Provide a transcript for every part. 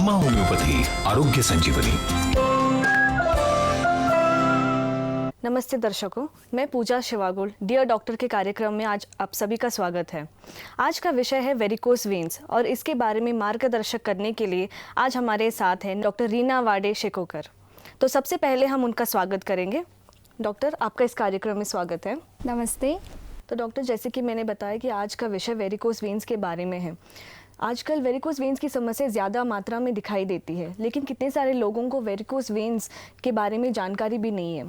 अम्मा होम्योपैथी आरोग्य संजीवनी। नमस्ते दर्शकों, मैं पूजा शिवागुल डियर डॉक्टर के कार्यक्रम में आज आप सभी का स्वागत है। आज का विषय है वेरिकोस वेन्स और इसके बारे में मार्गदर्शक करने के लिए आज हमारे साथ हैं डॉक्टर रीना वाडे शेकोकर। तो सबसे पहले हम उनका स्वागत करेंगे। डॉक्टर, आपका इस कार्यक्रम में स्वागत है। नमस्ते। तो डॉक्टर, जैसे कि मैंने बताया कि आज का विषय वेरिकोस वेन्स के बारे में है। आजकल वेरिकोस वेन्स की समस्या ज़्यादा मात्रा में दिखाई देती है, लेकिन कितने सारे लोगों को वेरिकोस वेन्स के बारे में जानकारी भी नहीं है।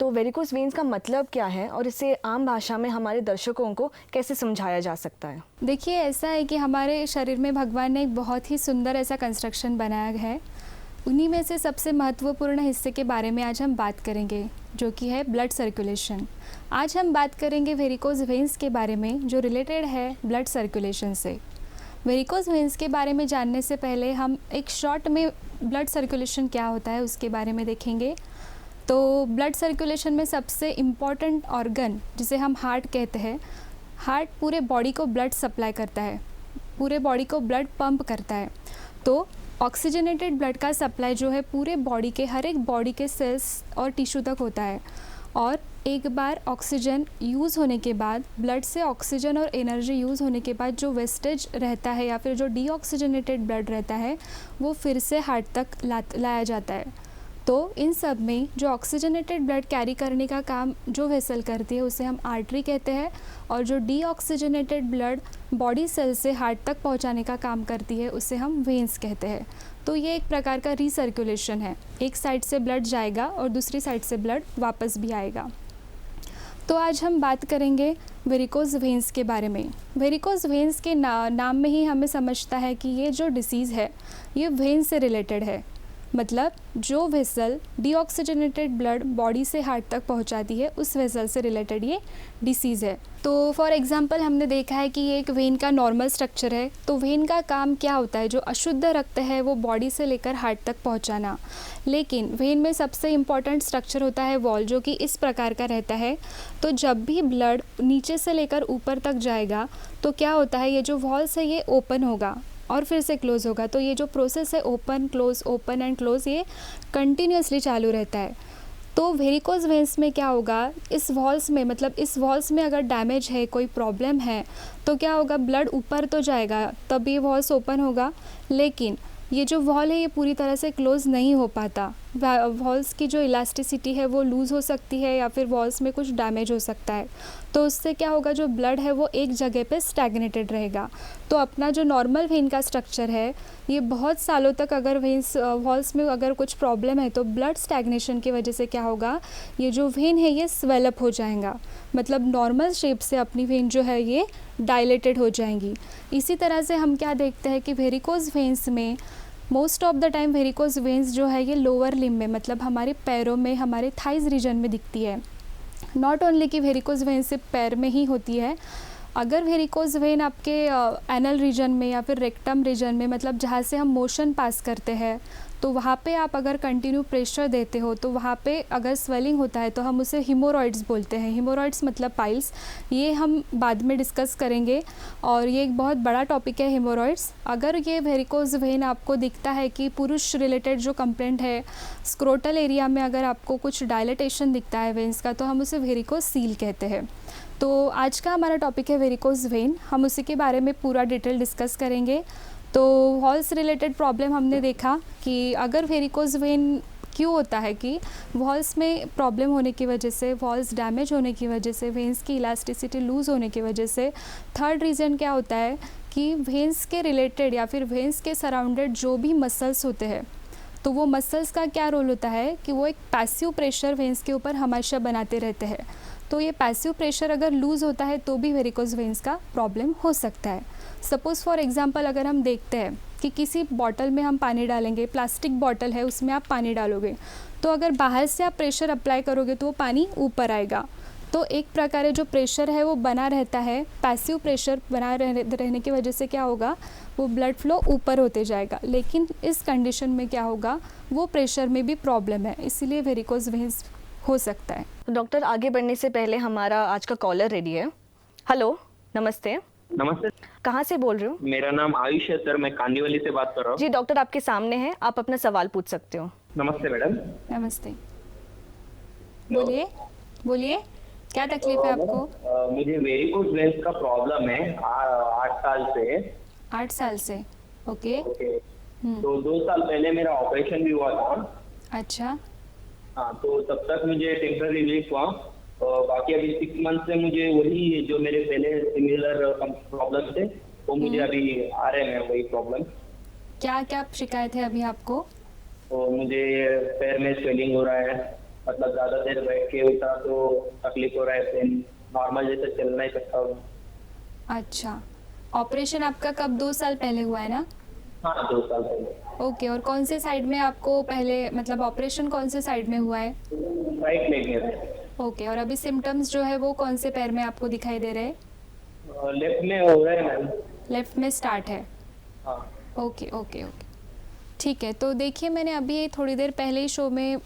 तो वेरिकोस वेन्स का मतलब क्या है और इसे आम भाषा में हमारे दर्शकों को कैसे समझाया जा सकता है? देखिए, ऐसा है कि हमारे शरीर में भगवान ने एक बहुत ही सुंदर ऐसा कंस्ट्रक्शन बनाया है। उन्हीं में से सबसे महत्वपूर्ण हिस्से के बारे में आज हम बात करेंगे, जो कि है ब्लड सर्कुलेशन। आज हम बात करेंगे वेरिकोस वेन्स के बारे में, जो रिलेटेड है ब्लड सर्कुलेशन से। वेरिकोस वेन्स के बारे में जानने से पहले हम एक शॉर्ट में ब्लड सर्कुलेशन क्या होता है उसके बारे में देखेंगे। तो ब्लड सर्कुलेशन में सबसे इम्पॉर्टेंट ऑर्गन, जिसे हम हार्ट कहते हैं, हार्ट पूरे बॉडी को ब्लड सप्लाई करता है, पूरे बॉडी को ब्लड पंप करता है। तो ऑक्सीजनेटेड ब्लड का सप्लाई जो है पूरे बॉडी के हर एक बॉडी के सेल्स और टिश्यू तक होता है। और एक बार ऑक्सीजन यूज़ होने के बाद, ब्लड से ऑक्सीजन और एनर्जी यूज़ होने के बाद जो वेस्टेज रहता है या फिर जो डीऑक्सीजनेटेड ब्लड रहता है, वो फिर से हार्ट तक लाया जाता है। तो इन सब में जो ऑक्सीजनेटेड ब्लड कैरी करने का काम जो वेसल करती है उसे हम आर्टरी कहते हैं, और जो डीऑक्सीजनेटेड ब्लड बॉडी सेल से हार्ट तक पहुंचाने का काम करती है उसे हम वेन्स कहते हैं। तो ये एक प्रकार का रीसर्कुलेशन है, एक साइड से ब्लड जाएगा और दूसरी साइड से ब्लड वापस भी आएगा। तो आज हम बात करेंगे वेरिकोस वेन्स के बारे में। वेरिकोस वेन्स के नाम में ही हमें समझता है कि ये जो डिसीज़ है ये वेन से रिलेटेड है। मतलब जो वेसल डीऑक्सीजनेटेड ब्लड बॉडी से हार्ट तक पहुंचाती है, उस वेसल से रिलेटेड ये डिसीज़ है। तो फॉर एग्जांपल हमने देखा है कि ये एक वेन का नॉर्मल स्ट्रक्चर है। तो वेन का काम क्या होता है? जो अशुद्ध रक्त है वो बॉडी से लेकर हार्ट तक पहुंचाना। लेकिन वेन में सबसे इम्पॉर्टेंट स्ट्रक्चर होता है वॉल, जो कि इस प्रकार का रहता है। तो जब भी ब्लड नीचे से लेकर ऊपर तक जाएगा तो क्या होता है, ये जो वॉल्स है ये ओपन होगा और फिर से क्लोज़ होगा। तो ये जो प्रोसेस है ओपन एंड क्लोज़, ये कंटिन्यूसली चालू रहता है। तो वेरिकोस वेन्स में क्या होगा, इस वॉल्स में, मतलब इस वॉल्स में अगर डैमेज है, कोई प्रॉब्लम है, तो क्या होगा, ब्लड ऊपर तो जाएगा तब ये वॉल्स ओपन होगा, लेकिन ये जो वॉल है ये पूरी तरह से क्लोज़ नहीं हो पाता। वॉल्स की जो इलास्टिसिटी है वो लूज़ हो सकती है या फिर वॉल्स में कुछ डैमेज हो सकता है। तो उससे क्या होगा, जो ब्लड है वो एक जगह पे स्टैग्नेटेड रहेगा। तो अपना जो नॉर्मल वेन का स्ट्रक्चर है ये बहुत सालों तक, अगर वेन्स वॉल्स में अगर कुछ प्रॉब्लम है तो ब्लड स्टैग्नेशन की वजह से क्या होगा, ये जो वेन है ये स्वेलअप हो जाएगा। मतलब नॉर्मल शेप से अपनी वेन जो है ये डायलेटेड हो जाएंगी। इसी तरह से हम क्या देखते हैं कि वेरिकोस वेन्स में most of the time varicose veins जो है ये लोअर लिम्ब में, मतलब हमारे पैरों में, हमारे थाइज रीजन में दिखती है। नॉट ओनली कि वेरिकोस वेन सिर्फ पैर में ही होती है। अगर वेरिकोस वेन आपके एनल रीजन में या फिर रेक्टम रीजन में, मतलब जहाँ से हम मोशन पास करते हैं, तो वहाँ पे आप अगर कंटिन्यू प्रेशर देते हो तो वहाँ पे अगर स्वेलिंग होता है तो हम उसे हिमोरॉइड्स बोलते हैं। हिमोरॉइड्स मतलब पाइल्स, ये हम बाद में डिस्कस करेंगे और ये एक बहुत बड़ा टॉपिक है हिमोरॉइड्स। अगर ये वेरिकोस वेन आपको दिखता है कि पुरुष रिलेटेड जो कंप्लेंट है, स्क्रोटल एरिया में अगर आपको कुछ डायलेटेशन दिखता है वेन्स का, तो हम उसे वेरिकोस सील कहते हैं। तो आज का हमारा टॉपिक है वेरिकोस वेन, हम उसी के बारे में पूरा डिटेल डिस्कस करेंगे। तो वॉल्स रिलेटेड प्रॉब्लम हमने देखा कि अगर वेरिकोस वेन क्यों होता है, कि वॉल्स में प्रॉब्लम होने की वजह से, वॉल्स डैमेज होने की वजह से, वेन्स की इलास्टिसिटी लूज़ होने की वजह से। थर्ड रीज़न क्या होता है कि वेन्स के रिलेटेड या फिर वेन्स के सराउंडेड जो भी मसल्स होते हैं, तो वो मसल्स का क्या रोल होता है कि वो एक पैसिव प्रेशर वेन्स के ऊपर हमेशा बनाते रहते हैं। तो ये पैसिव प्रेशर अगर लूज़ होता है तो भी वेरिकोस वेन्स का प्रॉब्लम हो सकता है। सपोज़ फॉर एग्जांपल अगर हम देखते हैं कि किसी बॉटल में हम पानी डालेंगे, प्लास्टिक बॉटल है उसमें आप पानी डालोगे, तो अगर बाहर से आप प्रेशर अप्लाई करोगे तो वो पानी ऊपर आएगा। तो एक प्रकार जो प्रेशर है वो बना रहता है, पैसिव प्रेशर बना रहने की वजह से क्या होगा, वो ब्लड फ्लो ऊपर होते जाएगा। लेकिन इस कंडीशन में क्या होगा, वो प्रेशर में भी प्रॉब्लम है, इसीलिए वेरिकोस वेन्स हो सकता है। डॉक्टर, आगे बढ़ने से पहले हमारा आज का कॉलर रेडी है। हेलो, नमस्ते। नमस्ते। कहाँ से बोल रहे हो? मेरा नाम आयुष है सर, मैं कांदीवली से बात कर रहा हूँ। जी डॉक्टर आपके सामने हैं, आप अपना सवाल पूछ सकते हो। नमस्ते मैडम। नमस्ते। बोलिए बोलिए, क्या तकलीफ है आपको? मुझे वेरिकोज वेन्स का प्रॉब्लम है 8 साल से। 8 साल से, ओके। ओके, तो 2 साल पहले मेरा ऑपरेशन भी हुआ था। अच्छा, हाँ, तो तब तक मुझे टेम्पररी रिलीफ हुआ। बाकी अभी 6 मंथ से मुझे वही जो मेरे पहले सिमिलर प्रॉब्लम थे वो मुझे अभी आ रहे हैं, वही प्रॉब्लम। क्या क्या शिकायत है अभी आपको? तो मुझे पैर में स्वेलिंग हो रहा है, मतलब ज्यादा देर बैठ के उठा तो तकलीफ हो रहा है, पेन नॉर्मल जैसे चल नहीं सकता हूँ। अच्छा, ऑपरेशन आपका कब 2 साल पहले हुआ है ना? हाँ, 2 साल पहले। ओके, और कौन से साइड में आपको पहले, मतलब ऑपरेशन कौन से साइड में हुआ है? राइट लेग में। ओके, और अभी सिम्टम्स जो है वो कौन से पैर में आपको दिखाई दे रहे हैं? लेफ्ट में हो रहा है मैम। लेफ्ट में स्टार्ट है। हाँ। ओके ओके ओके, ठीक है। तो देखिए, मैंने अभी थोड़ी देर पहले ही शो में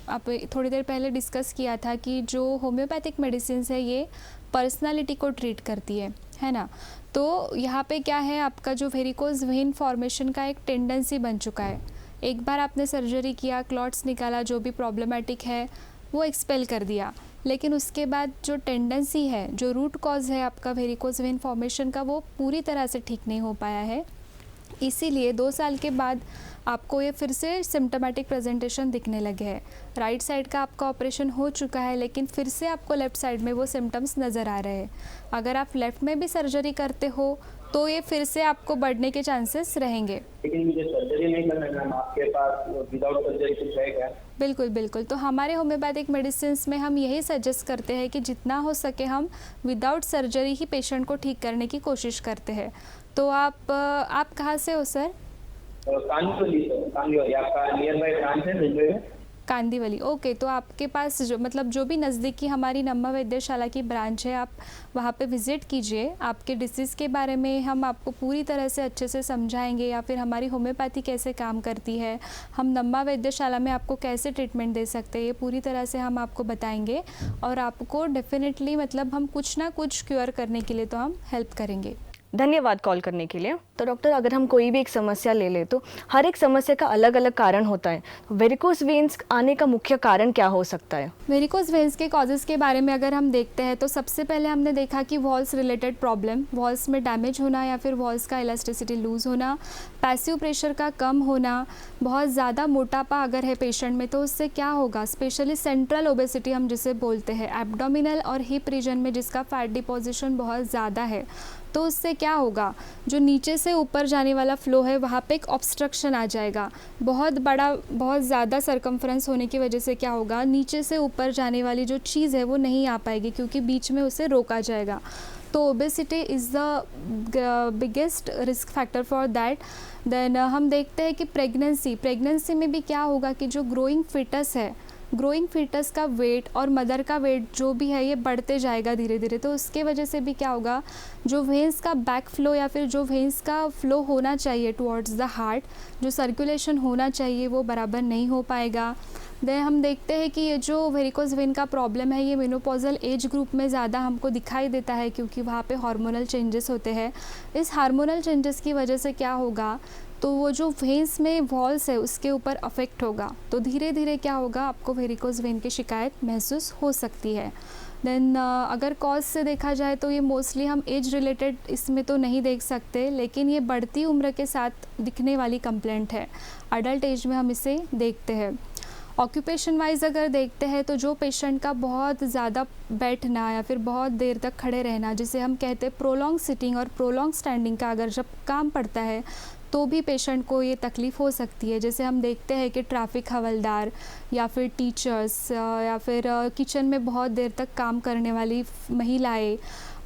थोड़ी देर पहले डिस्कस किया था कि जो होम्योपैथिक मेडिसिन है ये पर्सनालिटी को ट्रीट करती है ना? तो यहाँ पे क्या है, आपका जो वेरिकोज वेन फॉर्मेशन का एक टेंडेंसी बन चुका है। एक बार आपने सर्जरी किया, क्लॉट्स निकाला, जो भी प्रॉब्लमेटिक है वो एक्सपेल कर दिया, लेकिन उसके बाद जो टेंडेंसी है, जो रूट कॉज है आपका वेरिकोज वेन फॉर्मेशन का, वो पूरी तरह से ठीक नहीं हो पाया है। इसीलिए 2 साल के बाद आपको ये फिर से सिम्टोमेटिक प्रेजेंटेशन दिखने लगे हैं। राइट साइड का आपका ऑपरेशन हो चुका है, लेकिन फिर से आपको लेफ़्ट साइड में वो सिम्टम्स नज़र आ रहे हैं। अगर आप लेफ़्ट में भी सर्जरी करते हो तो ये फिर से आपको बढ़ने के चांसेस रहेंगे। लेकिन मुझे सर्जरी नहीं करना है मैम, आपके पास विदाउट सर्जरी कुछ है क्या? बिल्कुल बिल्कुल, तो हमारे होम्योपैथिक मेडिसिन में हम यही सजेस्ट करते हैं कि जितना हो सके हम विदाउट सर्जरी ही पेशेंट को ठीक करने की कोशिश करते हैं। तो आप कहाँ से हो सर? कांदीवली सर, कांदीवली आपका नियर बाय ब्रांच है रेलवे में? कांदीवली, ओके। तो आपके पास जो भी नज़दीकी हमारी नम्मा वैद्यशाला की ब्रांच है, आप वहाँ पे विज़िट कीजिए। आपके डिसीज़ के बारे में हम आपको पूरी तरह से अच्छे से समझाएंगे, या फिर हमारी होम्योपैथी कैसे काम करती है, हम नम्मा वैद्यशाला में आपको कैसे ट्रीटमेंट दे सकते हैं, ये पूरी तरह से हम आपको बताएंगे। और आपको डेफिनेटली, मतलब हम कुछ ना कुछ क्योर करने के लिए तो हम हेल्प करेंगे। धन्यवाद कॉल करने के लिए। तो डॉक्टर, अगर हम कोई भी एक समस्या ले ले तो हर एक समस्या का अलग अलग कारण होता है। वेरिकोज वेन्स आने का मुख्य कारण क्या हो सकता है? वेरिकोज वेन्स के कॉजेज़ के बारे में अगर हम देखते हैं तो सबसे पहले हमने देखा कि वॉल्स रिलेटेड प्रॉब्लम, वॉल्स में डैमेज होना या फिर वॉल्स का इलास्टिसिटी लूज़ होना, पैसिव प्रेशर का कम होना, बहुत ज़्यादा मोटापा अगर है पेशेंट में तो उससे क्या होगा, स्पेशली सेंट्रल ओबेसिटी हम जिसे बोलते हैं, एब्डोमिनल और हिप रीजन में जिसका फैट डिपोजिशन बहुत ज़्यादा है, तो उससे क्या होगा, जो नीचे से ऊपर जाने वाला फ्लो है वहाँ पे एक ऑब्स्ट्रक्शन आ जाएगा। बहुत ज़्यादा सरकमफ्रेंस होने की वजह से क्या होगा, नीचे से ऊपर जाने वाली जो चीज़ है वो नहीं आ पाएगी, क्योंकि बीच में उसे रोका जाएगा। तो obesity is the biggest risk factor for that. Then हम देखते हैं कि प्रेगनेंसी में भी क्या होगा कि जो ग्रोइंग फीटस का वेट और मदर का वेट जो भी है ये बढ़ते जाएगा धीरे धीरे। तो उसके वजह से भी क्या होगा, जो वेन्स का बैक फ्लो या फिर जो वेन्स का फ्लो होना चाहिए टुवर्ड्स द हार्ट, जो सर्कुलेशन होना चाहिए वो बराबर नहीं हो पाएगा। देन हम देखते हैं कि ये जो वेरिकोज वेन का प्रॉब्लम है ये मेनोपॉजल एज ग्रुप में ज़्यादा हमको दिखाई देता है, क्योंकि वहाँ पे हार्मोनल चेंजेस होते हैं। इस हार्मोनल चेंजेस की वजह से क्या होगा, तो वो जो वेन्स में वॉल्स है उसके ऊपर अफेक्ट होगा, तो धीरे धीरे क्या होगा, आपको वेरिकोज वेन की शिकायत महसूस हो सकती है। देन अगर कॉज से देखा जाए तो ये मोस्टली हम एज रिलेटेड इसमें तो नहीं देख सकते, लेकिन ये बढ़ती उम्र के साथ दिखने वाली कंप्लेंट है। अडल्ट एज में हम इसे देखते हैं। ऑक्यूपेशन वाइज अगर देखते हैं तो जो पेशेंट का बहुत ज़्यादा बैठना या फिर बहुत देर तक खड़े रहना, जिसे हम कहते हैं प्रोलॉन्ग सिटिंग और प्रोलॉन्ग स्टैंडिंग का अगर जब काम पड़ता है तो भी पेशेंट को ये तकलीफ़ हो सकती है। जैसे हम देखते हैं कि ट्रैफिक हवलदार या फिर टीचर्स या फिर किचन में बहुत देर तक काम करने वाली महिलाएं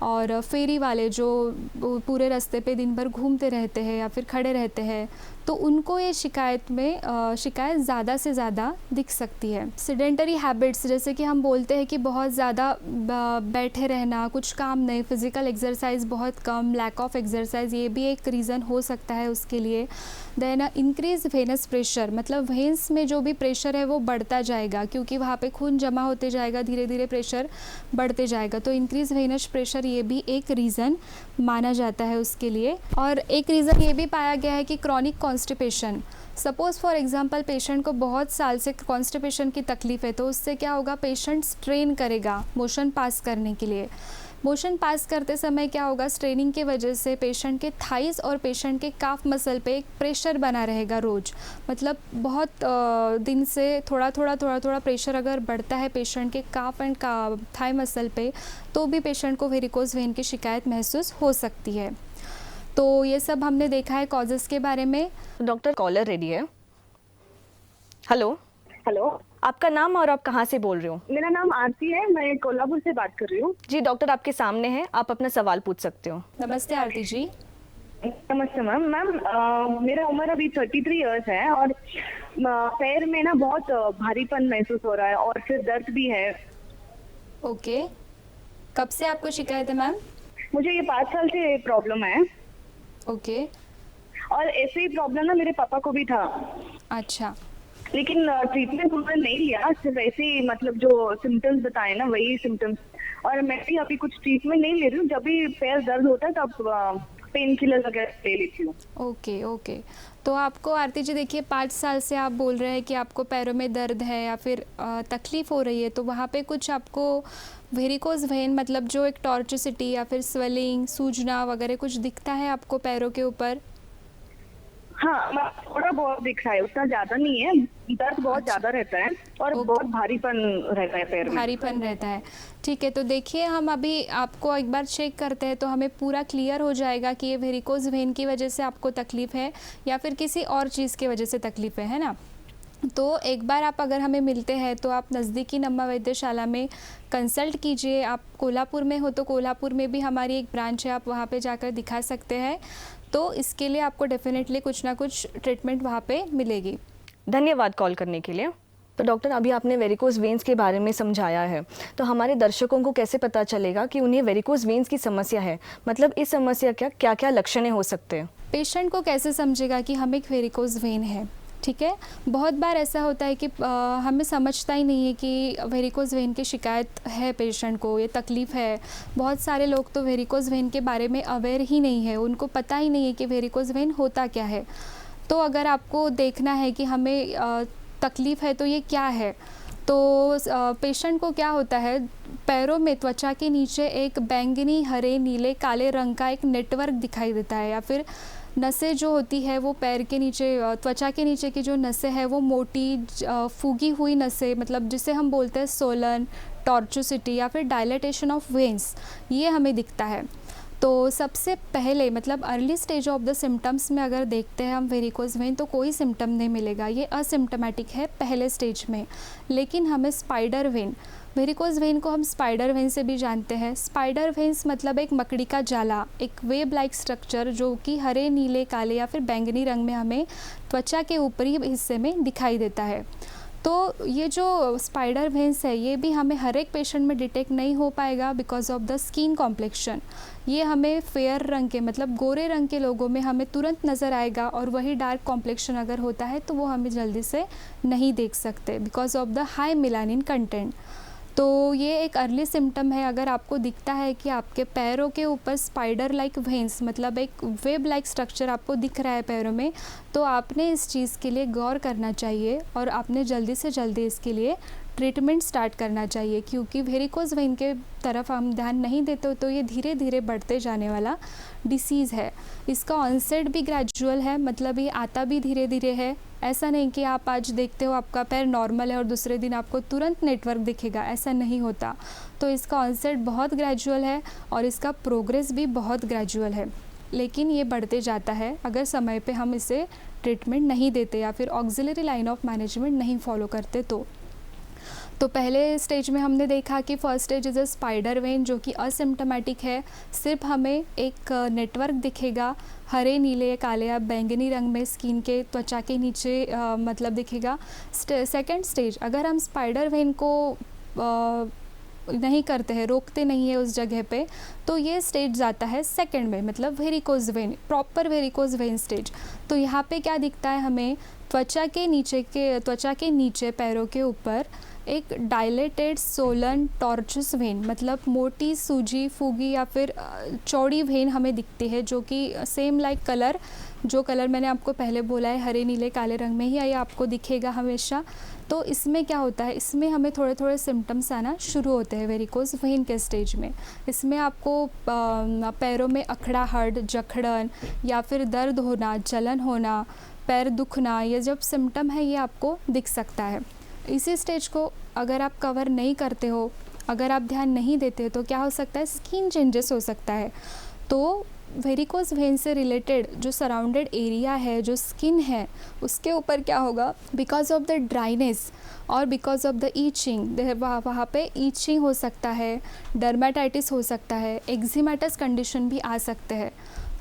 और फेरी वाले जो पूरे रास्ते पे दिन भर घूमते रहते हैं या फिर खड़े रहते हैं, तो उनको ये शिकायत ज़्यादा से ज़्यादा दिख सकती है। सिडेंटरी हैबिट्स, जैसे कि हम बोलते हैं कि बहुत ज़्यादा बैठे रहना, कुछ काम नहीं, फिज़िकल एक्सरसाइज बहुत कम, लैक ऑफ एक्सरसाइज, ये भी एक रीज़न हो सकता है उसके लिए। देन इंक्रीज वेनस प्रेशर, मतलब वेन्स में जो भी प्रेशर है वो बढ़ता जाएगा, क्योंकि वहाँ पे खून जमा होते जाएगा, धीरे धीरे प्रेशर बढ़ते जाएगा। तो इंक्रीज वेनस प्रेशर ये भी एक रीज़न माना जाता है उसके लिए। और एक रीज़न ये भी पाया गया है कि chronic constipation, suppose for example patient को बहुत साल से कॉन्स्टिपेशन की तकलीफ़ है, तो उससे क्या होगा, पेशेंट स्ट्रेन करेगा मोशन पास करने के लिए। मोशन पास करते समय क्या होगा, स्ट्रेनिंग की वजह से पेशेंट के थाइस और पेशेंट के काफ मसल पे एक प्रेशर बना रहेगा रोज़। मतलब बहुत दिन से थोड़ा थोड़ा प्रेशर अगर बढ़ता है पेशेंट के काफ एंड थाई मसल पे, तो भी पेशेंट को वेरिकोज वेन की शिकायत महसूस हो सकती है। तो ये सब हमने देखा है कॉजेज़ के बारे में। डॉक्टर, कॉलर रेडी है। हेलो, हेलो, आपका नाम और आप कहाँ से बोल रहे हो? मेरा नाम आरती है, मैं कोल्हापुर से बात कर रही हूँ। जी डॉक्टर, आपके सामने है, आप अपना सवाल पूछ सकते हो। नमस्ते आरती जी। नमस्ते मैम। मेरा उम्र अभी 33 इयर्स है और पैर में ना बहुत भारीपन महसूस हो रहा है और फिर दर्द भी है। ओके, कब से आपको शिकायत है मैम? मुझे ये 5 साल से प्रॉब्लम है। ओके, और ऐसे ही प्रॉब्लम ना मेरे पापा को भी था, अच्छा। लेकिन ट्रीटमेंट उन्होंने नहीं लिया, सिर्फ ऐसे ही मतलब जो सिम्टम्स बताए ना वही सिम्टम्स। और मैं भी अभी कुछ ट्रीटमेंट नहीं ले रही हूँ, जब भी पैर दर्द होता है तब पेन किलर वगैरह ले लेती हूँ। ओके। तो आपको आरती जी देखिए 5 साल से आप बोल रहे हैं कि आपको पैरों में दर्द है या फिर तकलीफ़ हो रही है, तो वहाँ पे कुछ आपको वेरिकोज वेन मतलब जो एक टॉर्चुसिटी या फिर स्वेलिंग, सूजना वगैरह कुछ दिखता है आपको पैरों के ऊपर? हाँ, थोड़ा बहुत दिख रहा है, उतना ज्यादा नहीं है। दर्द बहुत ज्यादा रहता है और बहुत भारीपन रहता है पैर में। भारीपन रहता है, ठीक है। तो देखिए हम अभी आपको एक बार चेक करते हैं तो हमें पूरा क्लियर हो जाएगा कि ये वेरिकोज वेन की वजह से आपको तकलीफ़ है या फिर किसी और चीज़ की वजह से तकलीफ़ है ना। तो एक बार आप अगर हमें मिलते हैं तो आप नज़दीकी नम्मा वैद्यशाला में कंसल्ट कीजिए। आप कोल्हापुर में हो तो कोल्हापुर में भी हमारी एक ब्रांच है, आप वहाँ पे जाकर दिखा सकते हैं। तो इसके लिए आपको डेफिनेटली कुछ ना कुछ ट्रीटमेंट वहाँ पे मिलेगी। धन्यवाद कॉल करने के लिए। तो डॉक्टर, अभी आपने वेरिकोज वेन्स के बारे में समझाया है, तो हमारे दर्शकों को कैसे पता चलेगा कि उन्हें वेरिकोज वेन्स की समस्या है? मतलब इस समस्या क्या क्या लक्षण हो सकते हैं? पेशेंट को कैसे समझेगा कि हमें एक वेरिकोज वेन है? ठीक है, बहुत बार ऐसा होता है कि हमें समझता ही नहीं है कि वेरिकोज वेन की शिकायत है पेशेंट को, ये तकलीफ़ है। बहुत सारे लोग तो वेरिकोज वेन के बारे में अवेयर ही नहीं है, उनको पता ही नहीं है कि वेरिकोज वेन होता क्या है। तो अगर आपको देखना है कि हमें तकलीफ़ है तो ये क्या है, तो पेशेंट को क्या होता है, पैरों में त्वचा के नीचे एक बैंगनी, हरे, नीले, काले रंग का एक नेटवर्क दिखाई देता है, या फिर नसें जो होती है वो पैर के नीचे, त्वचा के नीचे की जो नसें है वो मोटी फूगी हुई नसें, मतलब जिसे हम बोलते हैं सोलन, टॉर्चुसिटी या फिर डायलेटेशन ऑफ वेन्स, ये हमें दिखता है। तो सबसे पहले मतलब early stage of the symptoms में अगर देखते हैं हम वेरिकोज वेन, तो कोई सिम्टम नहीं मिलेगा, ये असिम्टमेटिक है पहले स्टेज में। लेकिन हमें स्पाइडर वेन, वेरिकोज वेन को हम स्पाइडर वेन से भी जानते हैं। स्पाइडर वेन्स मतलब एक मकड़ी का जाला, एक वेब लाइक स्ट्रक्चर जो कि हरे, नीले, काले या फिर बैंगनी रंग में हमें त्वचा के ऊपरी हिस्से में दिखाई देता है। तो ये जो स्पाइडर वेन्स है ये भी हमें हर एक पेशेंट में डिटेक्ट नहीं हो पाएगा because of the skin complexion. ये हमें फेयर रंग के मतलब गोरे रंग के लोगों में हमें तुरंत नज़र आएगा, और वही डार्क कॉम्प्लेक्शन अगर होता है तो वो हमें जल्दी से नहीं देख सकते because of the high melanin content. तो ये एक अर्ली सिम्टम है। अगर आपको दिखता है कि आपके पैरों के ऊपर स्पाइडर लाइक वेन्स मतलब एक वेब लाइक स्ट्रक्चर आपको दिख रहा है पैरों में, तो आपने इस चीज़ के लिए गौर करना चाहिए और आपने जल्दी से जल्दी इसके लिए ट्रीटमेंट स्टार्ट करना चाहिए, क्योंकि वेरिकोज वेन के तरफ हम ध्यान नहीं देते तो ये धीरे धीरे बढ़ते जाने वाला डिसीज़ है। इसका ऑनसेट भी ग्रेजुअल है, मतलब ये आता भी धीरे धीरे है। ऐसा नहीं कि आप आज देखते हो आपका पैर नॉर्मल है और दूसरे दिन आपको तुरंत नेटवर्क दिखेगा, ऐसा नहीं होता। तो इसका ऑनसेट बहुत ग्रेजुअल है और इसका प्रोग्रेस भी बहुत ग्रेजुअल है, लेकिन ये बढ़ते जाता है अगर समय पे हम इसे ट्रीटमेंट नहीं देते या फिर ऑक्सिलरी लाइन ऑफ मैनेजमेंट नहीं फॉलो करते। तो पहले स्टेज में हमने देखा कि first stage is a spider when, जो कि असिम्प्टोमेटिक है, सिर्फ हमें एक नेटवर्क दिखेगा, हरे नीले काले या बैंगनी रंग में स्किन के त्वचा के नीचे मतलब दिखेगा। सेकंड स्टेज, अगर हम स्पाइडर वेन को नहीं करते हैं, रोकते नहीं है उस जगह पे, तो ये स्टेज जाता है सेकंड में, मतलब varicose vein, proper varicose vein stage. तो यहाँ पे क्या दिखता है हमें, त्वचा के नीचे पैरों के ऊपर एक डायलेटेड सोलन टॉर्चस वेन, मतलब मोटी सूजी फूगी या फिर चौड़ी वेन हमें दिखती है, जो कि सेम लाइक कलर, जो कलर मैंने आपको पहले बोला है हरे नीले काले रंग में ही ये आपको दिखेगा हमेशा। तो इसमें क्या होता है, इसमें हमें थोड़े थोड़े सिम्टम्स आना शुरू होते हैं वेरिकोज वेन के स्टेज में। इसमें आपको पैरों में अकड़ाहट, जकड़न या फिर दर्द होना, जलन होना, पैर दुखना, ये जब सिम्टम है ये आपको दिख सकता है। इसी स्टेज को अगर आप कवर नहीं करते हो, अगर आप ध्यान नहीं देते तो क्या हो सकता है, स्किन चेंजेस हो सकता है। तो वेरिकोज वेन से रिलेटेड जो सराउंडेड एरिया है, जो स्किन है, उसके ऊपर क्या होगा, बिकॉज ऑफ द ड्राइनेस और बिकॉज ऑफ द ईचिंग, वहाँ पे ईचिंग हो सकता है, डर्मेटाइटिस हो सकता है, एक्जिमेटस कंडीशन भी आ सकते हैं।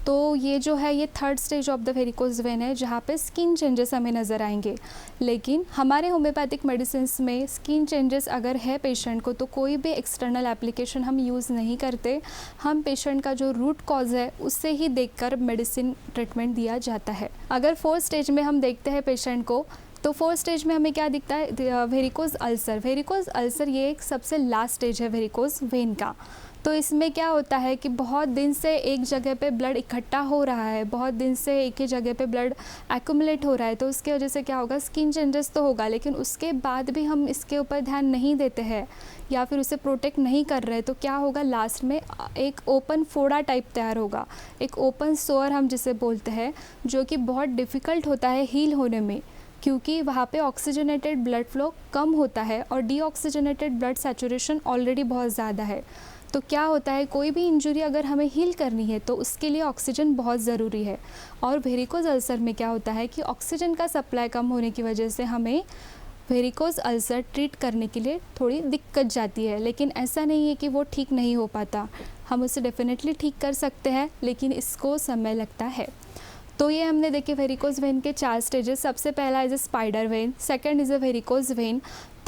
तो ये जो है ये third stage of the varicose vein है, जहाँ पे स्किन चेंजेस हमें नज़र आएंगे। लेकिन हमारे होम्योपैथिक मेडिसिन्स में स्किन चेंजेस अगर है पेशेंट को, तो कोई भी एक्सटर्नल एप्लीकेशन हम यूज़ नहीं करते, हम पेशेंट का जो रूट कॉज है उससे ही देखकर मेडिसिन ट्रीटमेंट दिया जाता है। अगर फोर्थ स्टेज में हम देखते हैं पेशेंट को, तो फोर्थ स्टेज में हमें क्या दिखता है, वेरिकोज अल्सर। वेरिकोज अल्सर ये एक सबसे लास्ट स्टेज है वेरिकोज वेन का। तो इसमें क्या होता है कि बहुत दिन से एक जगह पे ब्लड इकट्ठा हो रहा है, बहुत दिन से एक ही जगह पे ब्लड एक्यूमुलेट हो रहा है, तो उसकी वजह से क्या होगा, स्किन चेंजेस तो होगा, लेकिन उसके बाद भी हम इसके ऊपर ध्यान नहीं देते हैं या फिर उसे प्रोटेक्ट नहीं कर रहे, तो क्या होगा, लास्ट में एक ओपन फोड़ा टाइप तैयार होगा, एक ओपन सोअर हम जिसे बोलते हैं, जो कि बहुत डिफ़िकल्ट होता है हील होने में, क्योंकि वहाँ पे ऑक्सीजनेटेड ब्लड फ्लो कम होता है और डीऑक्सीजनेटेड ब्लड सैचुरेशन ऑलरेडी बहुत ज़्यादा है। तो क्या होता है, कोई भी इंजरी अगर हमें हील करनी है तो उसके लिए ऑक्सीजन बहुत ज़रूरी है। और वेरिकोज अल्सर में क्या होता है कि ऑक्सीजन का सप्लाई कम होने की वजह से हमें वेरिकोज अल्सर ट्रीट करने के लिए थोड़ी दिक्कत जाती है, लेकिन ऐसा नहीं है कि वो ठीक नहीं हो पाता, हम उसे डेफिनेटली ठीक कर सकते हैं, लेकिन इसको समय लगता है। तो ये हमने देखे वेरिकोज वेन के 4 स्टेजेस। सबसे पहला is a spider when, second is a varicose vein,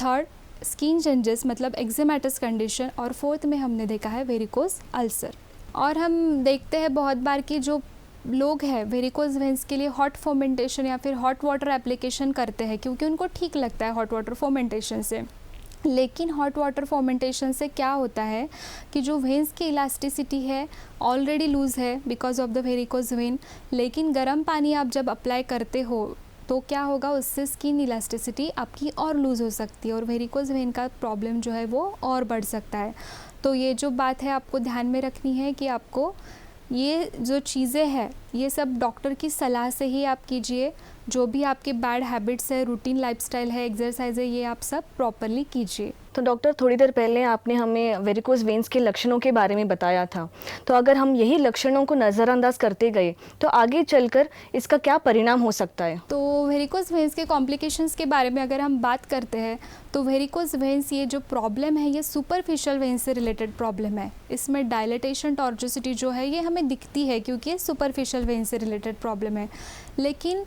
third skin changes मतलब एक्जिमेटस कंडीशन, और फोर्थ में हमने देखा है वेरिकोज अल्सर। और हम देखते हैं बहुत बार कि जो लोग हैं वेरिकोज वेंस के लिए हॉट फोमेंटेशन या फिर हॉट वाटर एप्लीकेशन करते हैं, क्योंकि उनको ठीक लगता है हॉट वाटर फोमेंटेशन से। लेकिन हॉट वाटर फोमेंटेशन से क्या होता है कि जो वेंस की इलास्टिसिटी है ऑलरेडी लूज़ है because of the varicose vein, लेकिन गर्म पानी आप जब अप्लाई करते हो तो क्या होगा, उससे स्किन इलास्टिसिटी आपकी और लूज़ हो सकती है और वेरिकोज वेन का प्रॉब्लम जो है वो और बढ़ सकता है। तो ये जो बात है आपको ध्यान में रखनी है कि आपको ये जो चीज़ें हैं ये सब डॉक्टर की सलाह से ही आप कीजिए। जो भी आपके बैड हैबिट्स है, रूटीन लाइफस्टाइल है, एक्सरसाइज है, ये आप सब प्रॉपरली कीजिए। तो डॉक्टर, थोड़ी देर पहले आपने हमें वेरिकोज वेन्स के लक्षणों के बारे में बताया था, तो अगर हम यही लक्षणों को नज़रअंदाज करते गए तो आगे चलकर इसका क्या परिणाम हो सकता है? तो वेरिकोज वेन्स के कॉम्प्लिकेशंस के बारे में अगर हम बात करते हैं तो वेरिकोज वेन्स ये जो प्रॉब्लम है ये सुपरफिशियल वेन्स से रिलेटेड प्रॉब्लम है। इसमें डायलेटेशन टॉर्चुसिटी जो है ये हमें दिखती है क्योंकि ये सुपरफिशियल वेन्स से रिलेटेड प्रॉब्लम है, लेकिन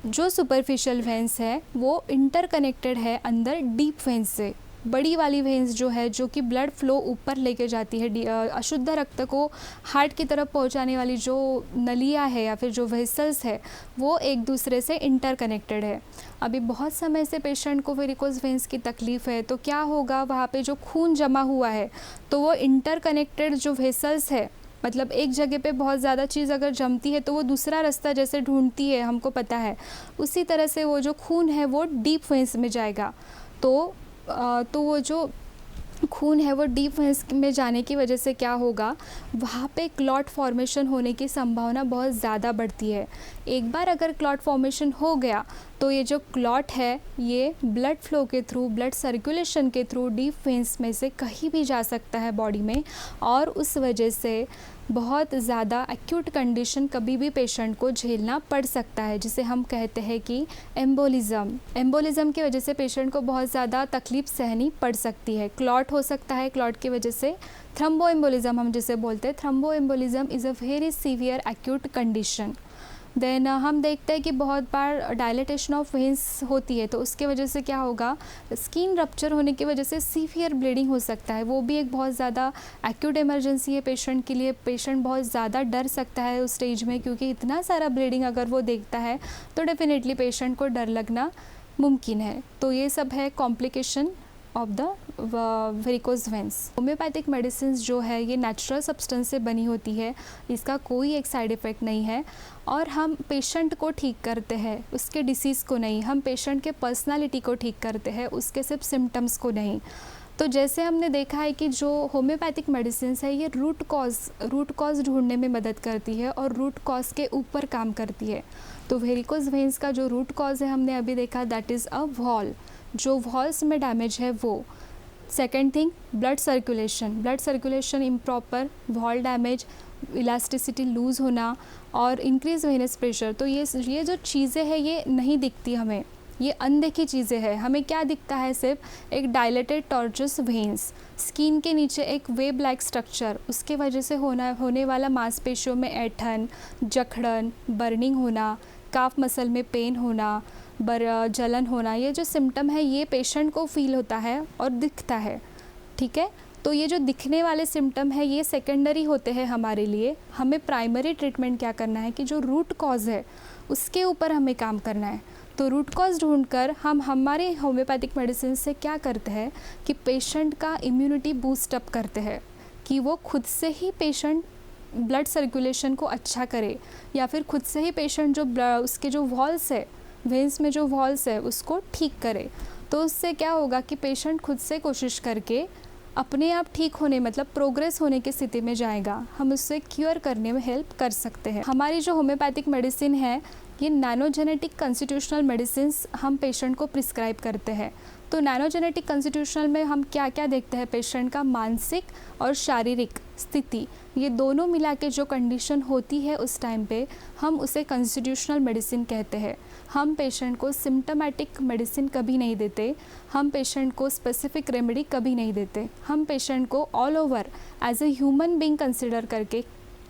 जो सुपरफिशियल वेन्स है वो इंटरकनेक्टेड है अंदर डीप वेन्स से। बड़ी वाली वेन्स जो है जो कि ब्लड फ्लो ऊपर लेके जाती है, अशुद्ध रक्त को हार्ट की तरफ पहुंचाने वाली जो नलियाँ है या फिर जो वेसल्स है वो एक दूसरे से इंटरकनेक्टेड है। अभी बहुत समय से पेशेंट को वेरिकोज वेन्स की तकलीफ़ है तो क्या होगा, वहाँ पे जो खून जमा हुआ है तो वो इंटरकनेक्टेड जो वेसल्स है, मतलब एक जगह पे बहुत ज़्यादा चीज़ अगर जमती है तो वो दूसरा रास्ता जैसे ढूंढती है, हमको पता है, उसी तरह से वो जो खून है वो डीप वेन्स में जाएगा। तो वो जो खून है वो डीप वेन्स में जाने की वजह से क्या होगा, वहाँ पे क्लॉट फॉर्मेशन होने की संभावना बहुत ज़्यादा बढ़ती है। एक बार अगर क्लॉट फॉर्मेशन हो गया तो ये जो क्लॉट है ये ब्लड फ्लो के थ्रू, ब्लड सर्कुलेशन के थ्रू डीप वेंस में से कहीं भी जा सकता है बॉडी में, और उस वजह से बहुत ज़्यादा एक्यूट कंडीशन कभी भी पेशेंट को झेलना पड़ सकता है, जिसे हम कहते हैं कि एम्बोलिज़म की वजह से पेशेंट को बहुत ज़्यादा तकलीफ़ सहनी पड़ सकती है। क्लॉट हो सकता है, क्लॉट की वजह से थ्रम्बोएम्बोलिज़म हम जिसे बोलते हैं, thromboembolism is a very severe acute condition. Then हम देखते हैं कि बहुत बार डायलेटेशन ऑफ वेंस होती है, तो उसके वजह से क्या होगा, स्किन रप्चर होने की वजह से सीवियर ब्लीडिंग हो सकता है। वो भी एक बहुत ज़्यादा एक्यूट इमरजेंसी है पेशेंट के लिए। पेशेंट बहुत ज़्यादा डर सकता है उस स्टेज में, क्योंकि इतना सारा ब्लीडिंग अगर वो देखता है तो डेफिनेटली पेशेंट को डर लगना मुमकिन है। तो ये सब है complication of the varicose veins. Homeopathic medicine जो है ये नेचुरल सब्सटेंस से बनी होती है, इसका कोई एक साइड इफ़ेक्ट नहीं है, और हम पेशेंट को ठीक करते हैं, उसके डिसीज़ को नहीं। हम पेशेंट के पर्सनालिटी को ठीक करते हैं, उसके सिर्फ सिम्टम्स को नहीं। तो जैसे हमने देखा है कि जो होम्योपैथिक मेडिसिन है ये रूट कॉज ढूंढने में मदद करती है और रूट कॉज के ऊपर काम करती है। तो वेरिकोज वेंस का जो रूट कॉज है हमने अभी देखा, दैट इज़ अ वॉल, जो वॉल्स में डैमेज है वो। Second thing, blood circulation improper, wall damage, elasticity loose होना और इंक्रीज वेनस प्रेशर। तो ये जो चीज़ें हैं ये नहीं दिखती हमें, ये अनदेखी चीज़ें हैं। हमें क्या दिखता है, सिर्फ एक डायलेटेड टॉर्चस वेन्स, स्किन के नीचे एक वेब लाइक स्ट्रक्चर, उसके वजह से होने वाला मांसपेशियों में ऐंठन, जकड़न, बर्निंग होना, काफ मसल में पेन होना, जलन होना, ये जो सिम्टम है ये पेशेंट को फील होता है और दिखता है। ठीक है, तो ये जो दिखने वाले सिम्टम है ये सेकेंडरी होते हैं हमारे लिए। हमें प्राइमरी ट्रीटमेंट क्या करना है कि जो रूट कॉज है उसके ऊपर हमें काम करना है। तो रूट कॉज ढूंढकर हम हमारे होम्योपैथिक मेडिसिन से क्या करते हैं कि पेशेंट का इम्यूनिटी बूस्ट अप करते हैं, कि वो खुद से ही पेशेंट ब्लड सर्कुलेशन को अच्छा करे, या फिर खुद से ही पेशेंट जो उसके जो वॉल्स है, वेंस में जो वॉल्स है उसको ठीक करे। तो उससे क्या होगा कि पेशेंट खुद से कोशिश करके अपने आप ठीक होने, मतलब प्रोग्रेस होने की स्थिति में जाएगा। हम उससे क्योर करने में हेल्प कर सकते हैं। हमारी जो होम्योपैथिक मेडिसिन है ये नैनोजेनेटिक कॉन्स्टिट्यूशनल मेडिसिन्स हम पेशेंट को प्रिस्क्राइब करते हैं। तो नैनोजेनेटिक कॉन्स्टिट्यूशनल में हम क्या क्या देखते हैं, पेशेंट का मानसिक और शारीरिक स्थिति, ये दोनों मिला के जो कंडीशन होती है उस टाइम पे हम उसे कॉन्स्टिट्यूशनल मेडिसिन कहते हैं। हम पेशेंट को सिम्टोमेटिक मेडिसिन कभी नहीं देते, हम पेशेंट को स्पेसिफिक रेमेडी कभी नहीं देते। हम पेशेंट को all over as a human being consider करके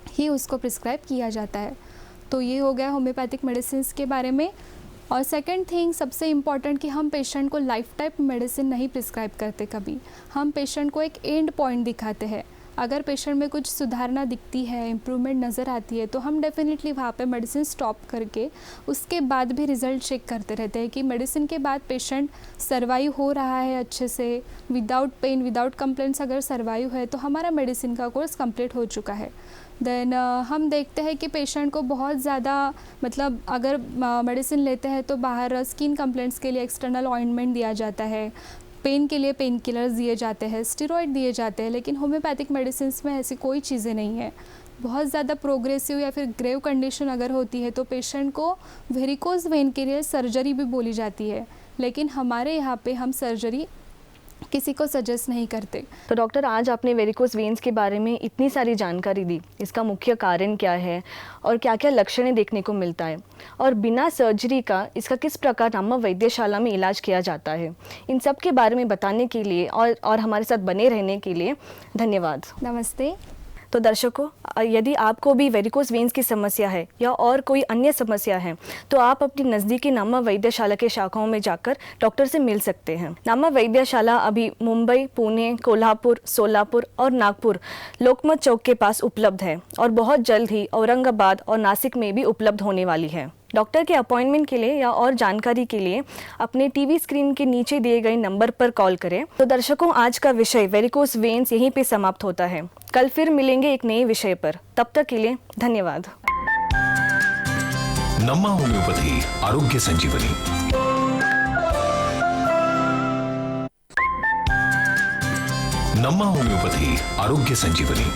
ही उसको प्रिस्क्राइब किया जाता है। तो ये हो गया होम्योपैथिक मेडिसिन के बारे में। और सेकंड थिंग, सबसे इम्पॉर्टेंट, कि हम पेशेंट को लाइफ टाइप मेडिसिन नहीं प्रिस्क्राइब करते कभी। हम पेशेंट को एक एंड पॉइंट दिखाते हैं। अगर पेशेंट में कुछ सुधारना दिखती है, इम्प्रूवमेंट नज़र आती है, तो हम डेफिनेटली वहाँ पे मेडिसिन स्टॉप करके उसके बाद भी रिज़ल्ट चेक करते रहते हैं कि मेडिसिन के बाद पेशेंट सर्वाइव हो रहा है अच्छे से, विदाउट पेन, विदाउट कंप्लेंट्स अगर सर्वाइव है तो हमारा मेडिसिन का कोर्स कंप्लीट हो चुका है। देन हम देखते हैं कि पेशेंट को बहुत ज़्यादा, मतलब अगर मेडिसिन लेते हैं तो बाहर स्किन कंप्लेंट्स के लिए एक्सटर्नल ऑइंटमेंट दिया जाता है, पेन के लिए पेन किलर्स दिए जाते हैं, स्टेरॉइड दिए जाते हैं, लेकिन होम्योपैथिक मेडिसिन में ऐसी कोई चीज़ें नहीं है। बहुत ज़्यादा प्रोग्रेसिव या फिर ग्रेव कंडीशन अगर होती है तो पेशेंट को वेरिकोज वेन के लिए सर्जरी भी बोली जाती है, लेकिन हमारे यहाँ पे हम सर्जरी किसी को सजेस्ट नहीं करते। तो डॉक्टर, आज आपने वेरिकोज वेन्स के बारे में इतनी सारी जानकारी दी, इसका मुख्य कारण क्या है और क्या क्या लक्षणें देखने को मिलता है, और बिना सर्जरी का इसका किस प्रकार नामा वैद्यशाला में इलाज किया जाता है, इन सब के बारे में बताने के लिए और हमारे साथ बने रहने के लिए धन्यवाद। नमस्ते। तो दर्शकों, यदि आपको भी वेरिकोज वेन्स की समस्या है या और कोई अन्य समस्या है तो आप अपनी नज़दीकी नामा वैद्यशाला के शाखाओं में जाकर डॉक्टर से मिल सकते हैं। नामा वैद्यशाला अभी मुंबई, पुणे, कोल्हापुर, सोलापुर और नागपुर लोकमत चौक के पास उपलब्ध है और बहुत जल्द ही औरंगाबाद और नासिक में भी उपलब्ध होने वाली है। डॉक्टर के अपॉइंटमेंट के लिए या और जानकारी के लिए अपने टीवी स्क्रीन के नीचे दिए गए नंबर पर कॉल करें। तो दर्शकों, आज का विषय वेरिकोज वेन्स यहीं पे समाप्त होता है। कल फिर मिलेंगे एक नए विषय पर, तब तक के लिए धन्यवाद। नम्मा होम्योपैथी आरोग्य संजीवनी। नम्मा होम्योपैथी आरोग्य संजीवनी।